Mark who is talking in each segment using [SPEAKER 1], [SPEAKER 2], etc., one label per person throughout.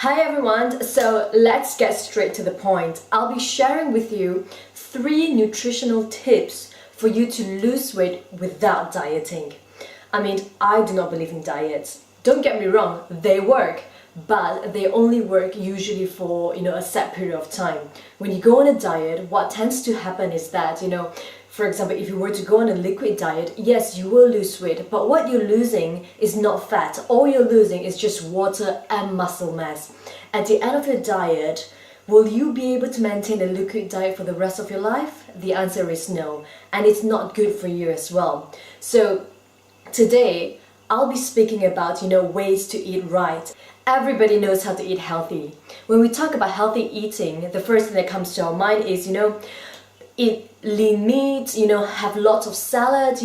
[SPEAKER 1] Hi everyone, so let's get straight to the point. I'll be sharing with you 3 nutritional tips for you to lose weight without dieting. I do not believe in diets. Don't get me wrong, they work, but they only work usually for a set period of time. When you go on a diet, what tends to happen is that for example, if you were to go on a liquid diet, yes, you will lose weight, but what you're losing is not fat. All you're losing is just water and muscle mass. At the end of your diet, will you be able to maintain a liquid diet for the rest of your life? The answer is no, and it's not good for you as well. So today, I'll be speaking about ways to eat right. Everybody knows how to eat healthy. When we talk about healthy eating, the first thing that comes to our mind is eat lean meat, have lots of salad,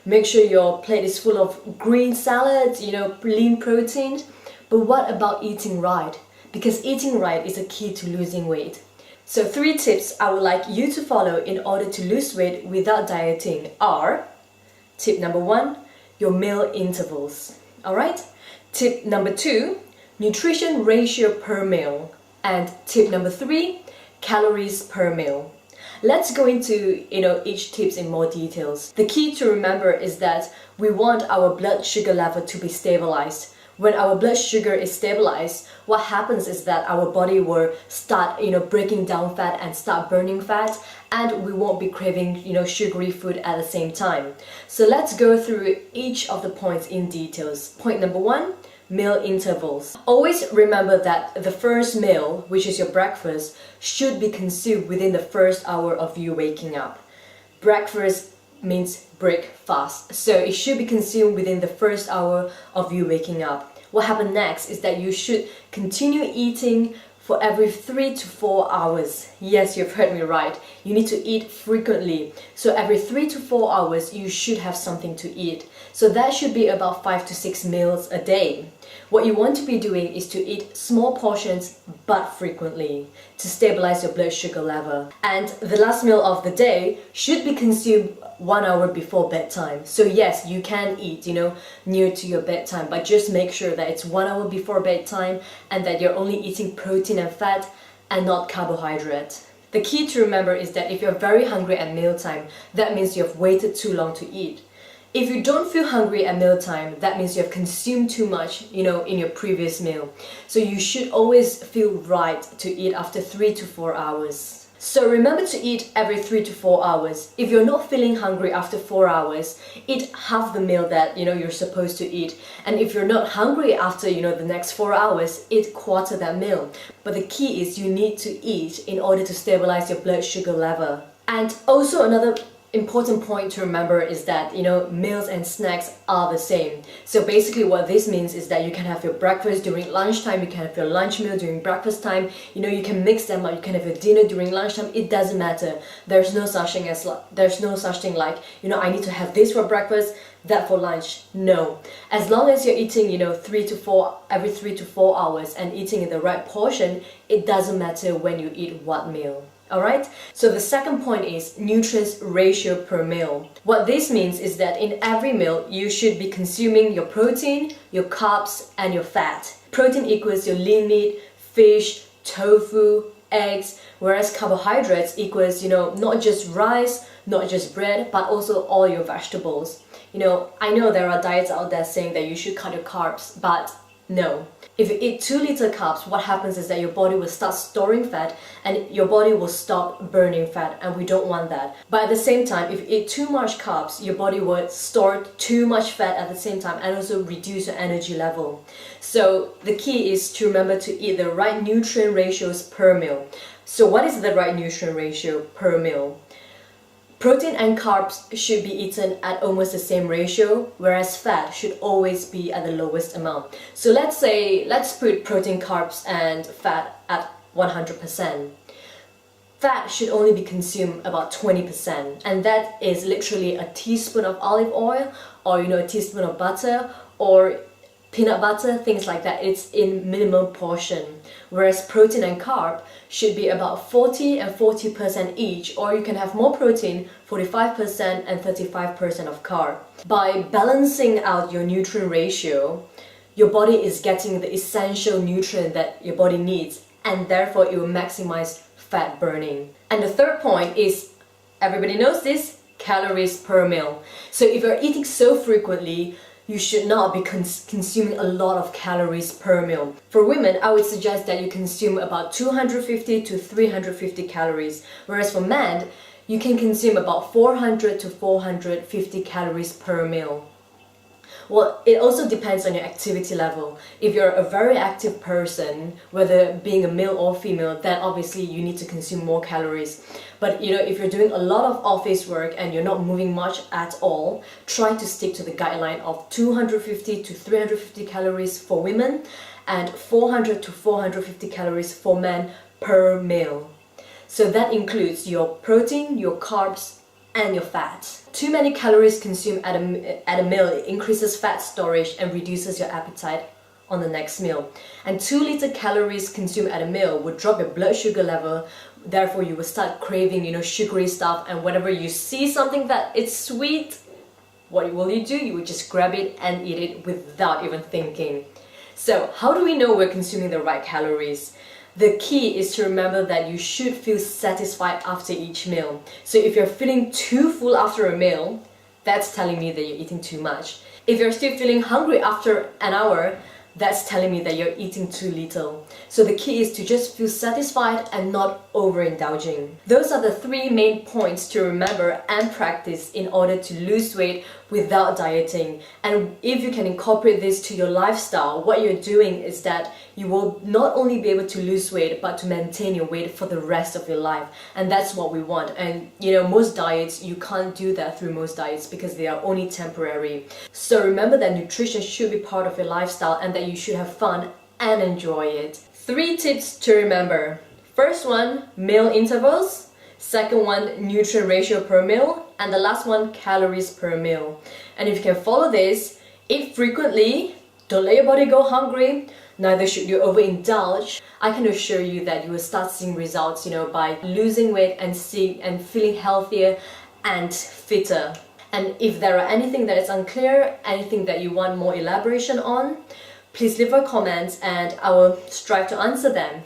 [SPEAKER 1] make sure your plate is full of green salad, lean protein. But what about eating right? Because eating right is a key to losing weight. So 3 tips I would like you to follow in order to lose weight without dieting are: tip number 1, your meal intervals. Alright? Tip number 2, nutrition ratio per meal. And tip number 3, calories per meal. Let's go into each tips in more details. The key to remember is that we want our blood sugar level to be stabilized. When our blood sugar is stabilized, what happens is that our body will start breaking down fat and start burning fat, and we won't be craving sugary food at the same time. So let's go through each of the points in details. Point number 1, meal intervals. Always remember that the first meal, which is your breakfast, should be consumed within the first hour of you waking up. Breakfast means break fast, so it should be consumed within the first hour of you waking up. What happens next is that you should continue eating for every 3 to 4 hours. Yes, you've heard me right. You need to eat frequently. So every 3 to 4 hours, you should have something to eat. So that should be about 5 to 6 meals a day. What you want to be doing is to eat small portions but frequently to stabilize your blood sugar level. And the last meal of the day should be consumed 1 hour before bedtime. So yes, you can eat, near to your bedtime, but just make sure that it's 1 hour before bedtime and that you're only eating protein and fat and not carbohydrate. The key to remember is that if you're very hungry at mealtime, that means you've waited too long to eat. If you don't feel hungry at mealtime, that means you have consumed too much, in your previous meal. So you should always feel right to eat after 3 to 4 hours. So remember to eat every 3 to 4 hours. If you're not feeling hungry after 4 hours, eat half the meal that you're supposed to eat. And if you're not hungry after the next 4 hours, eat quarter that meal. But the key is you need to eat in order to stabilize your blood sugar level. And also another important point to remember is that meals and snacks are the same. So basically what this means is that you can have your breakfast during lunchtime, you can have your lunch meal during breakfast time, you can mix them up, you can have your dinner during lunchtime. It doesn't matter. There's no such thing like I need to have this for breakfast, that for lunch. No, as long as you're eating every 3 to 4 hours and eating in the right portion, it doesn't matter when you eat what meal. Alright, so the second point is nutrients ratio per meal. What this means is that in every meal, you should be consuming your protein, your carbs, and your fat. Protein equals your lean meat, fish, tofu, eggs, whereas carbohydrates equals, not just rice, not just bread, but also all your vegetables. I know there are diets out there saying that you should cut your carbs, but no. If you eat 2 liters carbs, what happens is that your body will start storing fat and your body will stop burning fat, and we don't want that. But at the same time, if you eat too much carbs, your body will store too much fat at the same time and also reduce your energy level. So the key is to remember to eat the right nutrient ratios per meal. So what is the right nutrient ratio per meal? Protein and carbs should be eaten at almost the same ratio, whereas fat should always be at the lowest amount. So let's put protein, carbs, and fat at 100%. Fat should only be consumed about 20%, and that is literally a teaspoon of olive oil, or a teaspoon of butter, or peanut butter, things like that. It's in minimum portion. Whereas protein and carb should be about 40 and 40% each, or you can have more protein, 45% and 35% of carb. By balancing out your nutrient ratio, your body is getting the essential nutrient that your body needs, and therefore it will maximize fat burning. And the third point is, everybody knows this, calories per meal. So if you're eating so frequently, you should not be consuming a lot of calories per meal. For women, I would suggest that you consume about 250 to 350 calories, whereas for men, you can consume about 400 to 450 calories per meal. Well, it also depends on your activity level. If you're a very active person, whether being a male or female, then obviously you need to consume more calories. But if you're doing a lot of office work and you're not moving much at all, try to stick to the guideline of 250 to 350 calories for women and 400 to 450 calories for men per meal. So that includes your protein, your carbs, and your fat. Too many calories consumed at a meal increases fat storage and reduces your appetite on the next meal. And 2 liters calories consumed at a meal would drop your blood sugar level. Therefore, you will start craving, sugary stuff. And whenever you see something that it's sweet, what will you do? You would just grab it and eat it without even thinking. So, how do we know we're consuming the right calories? The key is to remember that you should feel satisfied after each meal. So if you're feeling too full after a meal, that's telling me that you're eating too much. If you're still feeling hungry after an hour, that's telling me that you're eating too little. So the key is to just feel satisfied and not overindulging. Those are the 3 main points to remember and practice in order to lose weight without dieting. And if you can incorporate this to your lifestyle, what you're doing is that you will not only be able to lose weight, but to maintain your weight for the rest of your life. And that's what we want. And most diets, you can't do that through most diets because they are only temporary. So remember that nutrition should be part of your lifestyle and that you should have fun and enjoy it. 3 tips to remember. First one, meal intervals. Second one, nutrient ratio per meal. And the last one, calories per meal. And if you can follow this, eat frequently, don't let your body go hungry, neither should you overindulge. I can assure you that you will start seeing results, by losing weight and feeling healthier and fitter. And if there are anything that is unclear, anything that you want more elaboration on, please leave a comment and I will strive to answer them.